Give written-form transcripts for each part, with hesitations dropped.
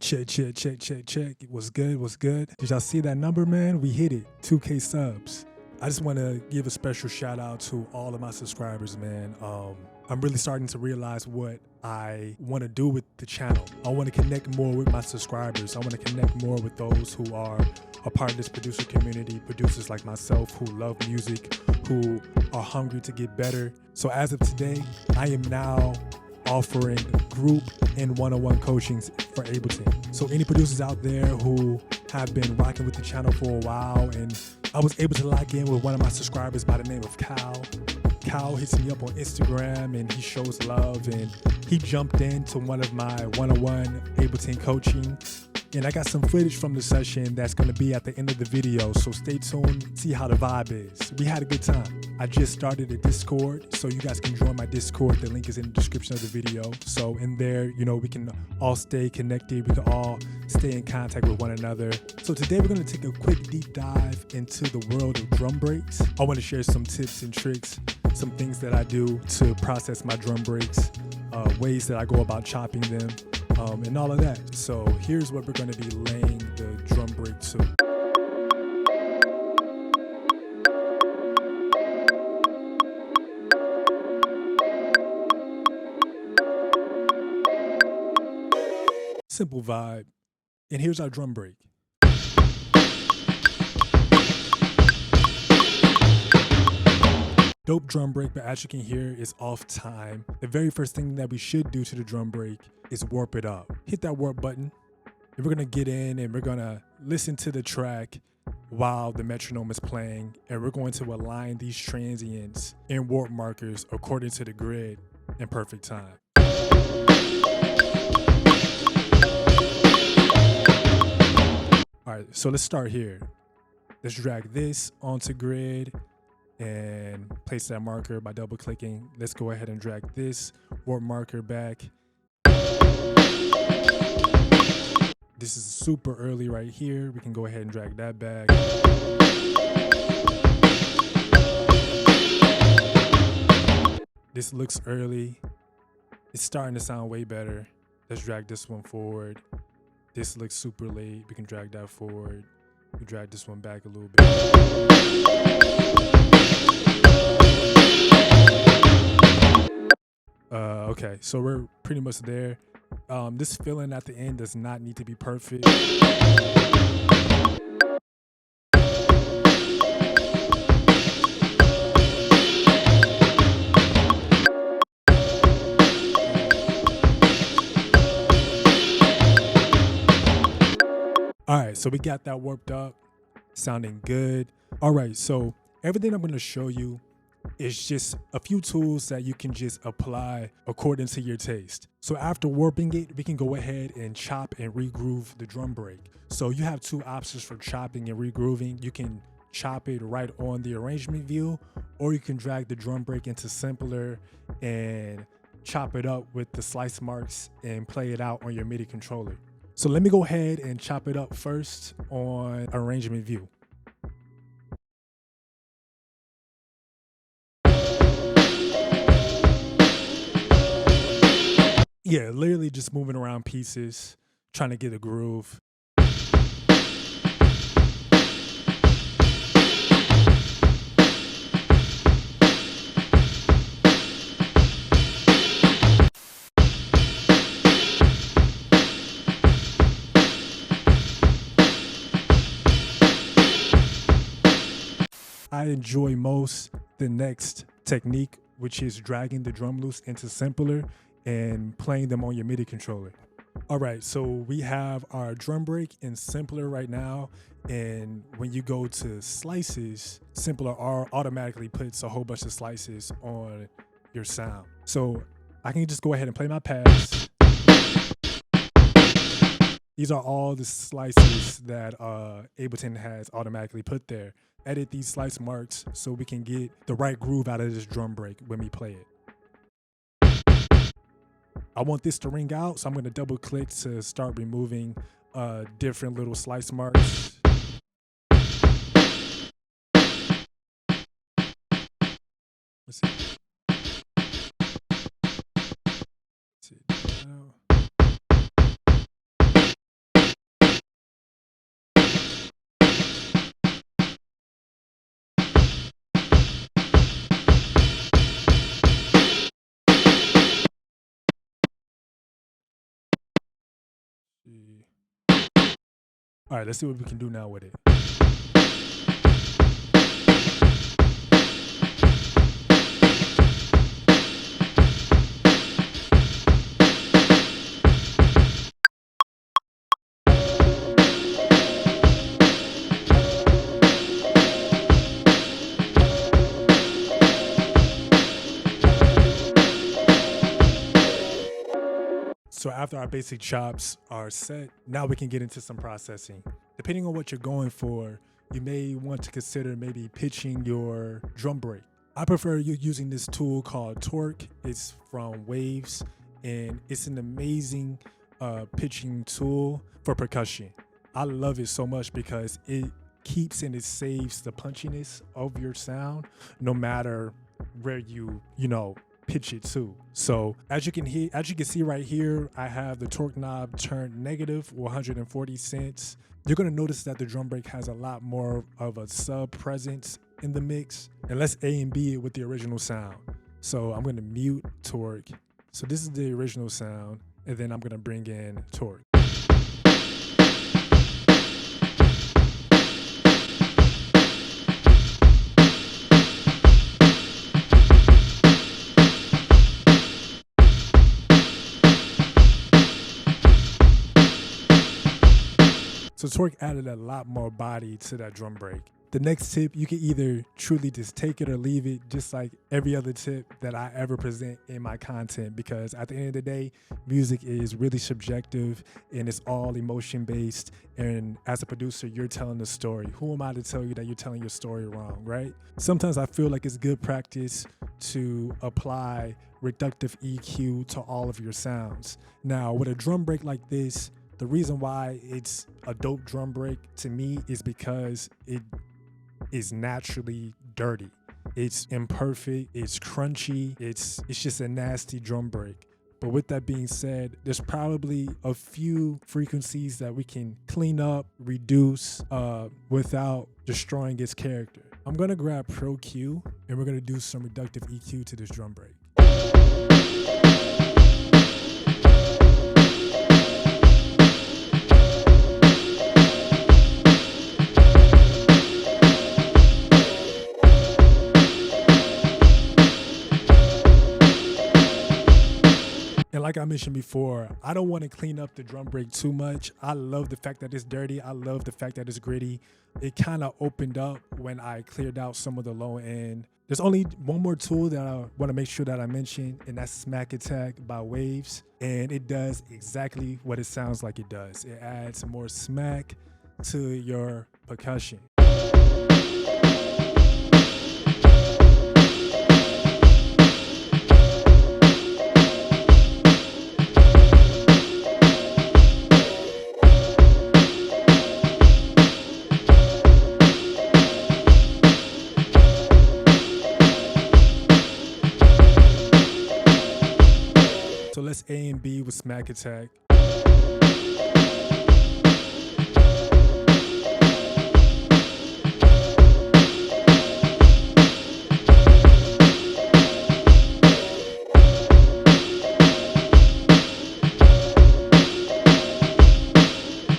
Check. What's good? Did y'all see that number, man? We hit it. 2K subs. I just want to give a special shout out to all of my subscribers, man. I'm really starting to realize what I want to do with the channel. I want to connect more with my subscribers. I want to connect more with those who are a part of this producer community, producers like myself who love music, who are hungry to get better. So as of today, I am now offering group and one-on-one coachings for Ableton. So any producers out there who have been rocking with the channel for a while, and I was able to lock in with one of my subscribers by the name of Cal. Cal hits me up on Instagram and he shows love, and he jumped into one of my one-on-one Ableton coaching. And I got some footage from the session that's going to be at the end of the video, so stay tuned, see how the vibe is. We had a good time. I just started a Discord, so you guys can join my Discord. The link is in the description of the video. So in there, you know, we can all stay connected. We can all stay in contact with one another. So today we're going to take a quick deep dive into the world of drum breaks. I want to share some tips and tricks, some things that I do to process my drum breaks, ways that I go about chopping them, and all of that. So here's what we're going to be laying the drum break to. Simple vibe. And here's our drum break. Dope drum break, but as you can hear, it's off time. The very first thing that we should do to the drum break is warp it up. Hit that warp button, and we're gonna get in and we're gonna listen to the track while the metronome is playing, and we're going to align these transients and warp markers according to the grid in perfect time. All right, so let's start here. Let's drag this onto grid and place that marker by double clicking. Let's go ahead and drag this warp marker back. This is super early right here. We can go ahead and drag that back. This looks early. It's starting to sound way better. Let's drag this one forward. This looks super late. We can drag that forward. We drag this one back a little bit. Okay, so we're pretty much there. This filling at the end does not need to be perfect. All right, so we got that warped up, sounding good. All right, so everything I'm going to show you is just a few tools that you can just apply according to your taste. So after warping it, we can go ahead and chop and regroove the drum break. So you have two options for chopping and regrooving. You can chop it right on the arrangement view, or you can drag the drum break into simpler and chop it up with the slice marks and play it out on your MIDI controller. So let me go ahead and chop it up first on arrangement view. Yeah, literally just moving around pieces, trying to get a groove. I enjoy most the next technique, which is dragging the drum loops into simpler and playing them on your MIDI controller. All right, so we have our drum break in simpler right now, and when you go to slices, simpler automatically puts a whole bunch of slices on your sound. So I can just go ahead and play my pads. These are all the slices that Ableton has automatically put there. Edit these slice marks so we can get the right groove out of this drum break when we play it. I want this to ring out, so I'm going to double click to start removing different little slice marks. Let's see. All right, let's see what we can do now with it. So after our basic chops are set, now we can get into some processing. Depending on what you're going for, you may want to consider maybe pitching your drum break. I prefer you using this tool called Torque. It's from Waves, and it's an amazing pitching tool for percussion. I love it so much because it keeps and it saves the punchiness of your sound no matter where you pitch it to. So as you can see right here, I have the torque knob turned negative 140 cents. You're gonna notice that the drum break has a lot more of a sub presence in the mix. And let's A and B it with the original sound. So I'm gonna mute torque. So this is the original sound, and then I'm gonna bring in torque. So Torque added a lot more body to that drum break. The next tip, you can either truly just take it or leave it, just like every other tip that I ever present in my content, because at the end of the day, music is really subjective and it's all emotion based. And as a producer, you're telling the story. Who am I to tell you that you're telling your story wrong, right? Sometimes I feel like it's good practice to apply reductive EQ to all of your sounds. Now, with a drum break like this, the reason why it's a dope drum break to me is because it is naturally dirty. It's imperfect, it's crunchy, it's just a nasty drum break. But with that being said, there's probably a few frequencies that we can clean up, reduce without destroying its character. I'm gonna grab Pro Q and we're gonna do some reductive EQ to this drum break. And like I mentioned before, I don't want to clean up the drum break too much. I love the fact that it's dirty. I love the fact that it's gritty. It kind of opened up when I cleared out some of the low end. There's only one more tool that I want to make sure that I mention, and that's Smack Attack by Waves. And it does exactly what it sounds like it does. It adds more smack to your percussion. So let's A and B with Smack Attack.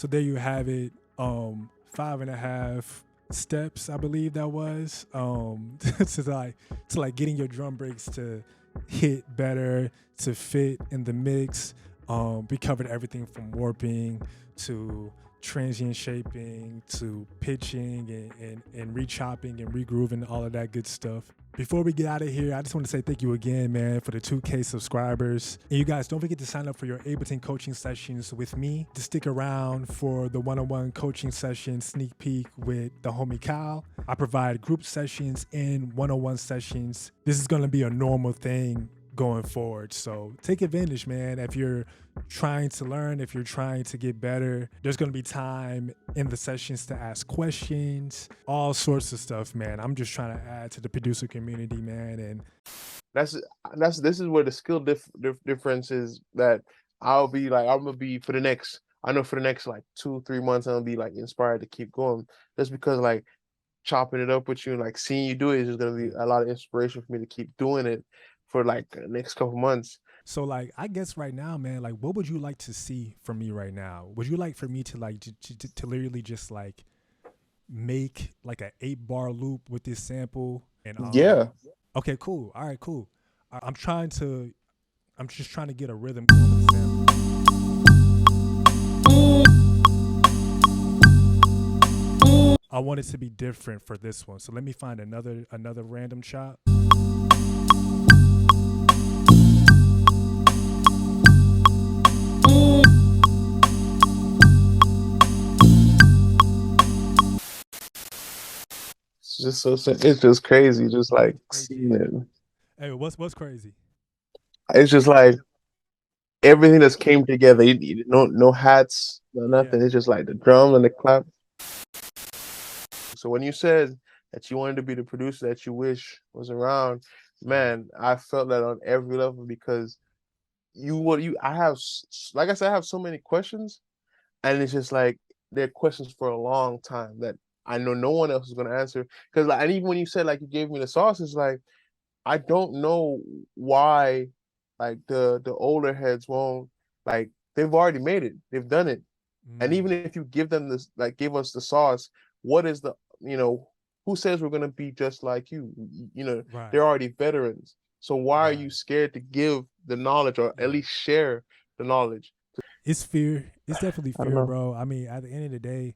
So there you have it. 5.5 steps, I believe that was, to getting your drum breaks to hit better, to fit in the mix. We covered everything from warping to transient shaping to pitching and rechopping and regrooving, all of that good stuff. Before we get out of here, I just want to say thank you again, man, for the 2K subscribers. And you guys, don't forget to sign up for your Ableton coaching sessions with me. To stick around for the one-on-one coaching session sneak peek with the homie Kyle. I provide group sessions and one-on-one sessions. This is going to be a normal thing going forward. So take advantage, man. If you're trying to learn, if you're trying to get better, there's going to be time in the sessions to ask questions, all sorts of stuff, man. I'm just trying to add to the producer community, man. And this is where the skill difference is, that I'm gonna be for the next like 2-3 months, I'm gonna be like inspired to keep going, just because like chopping it up with you and like seeing you do it is just gonna be a lot of inspiration for me to keep doing it for like the next couple months. So like, I guess right now, man, like, what would you like to see from me right now? Would you like for me to like to literally just like make like a 8 bar loop with this sample and Yeah. okay, cool. All right, cool. I'm trying to I'm just trying to get a rhythm going with the sample. I want it to be different for this one. So let me find another random chop. It's just it's just crazy, just like Crazy. seeing it. Hey, what's crazy? It's just like everything just came together. No hats, no nothing. Yeah. It's just like the drums and the clap. So when you said that you wanted to be the producer that you wish was around, man, I felt that on every level because I have like I said, I have so many questions, and it's just like they're questions for a long time that I know no one else is gonna answer. Because like, and even when you said like you gave me the sauce, it's like I don't know why like the older heads won't, like they've already made it, they've done it, and even if you give them this, like give us the sauce, what is the, who says we're gonna be just like you? Right. They're already veterans, so why are you Right. scared to give the knowledge or at Yeah. least share the knowledge? It's fear. It's definitely I don't fear, know. bro. I mean, at the end of the day,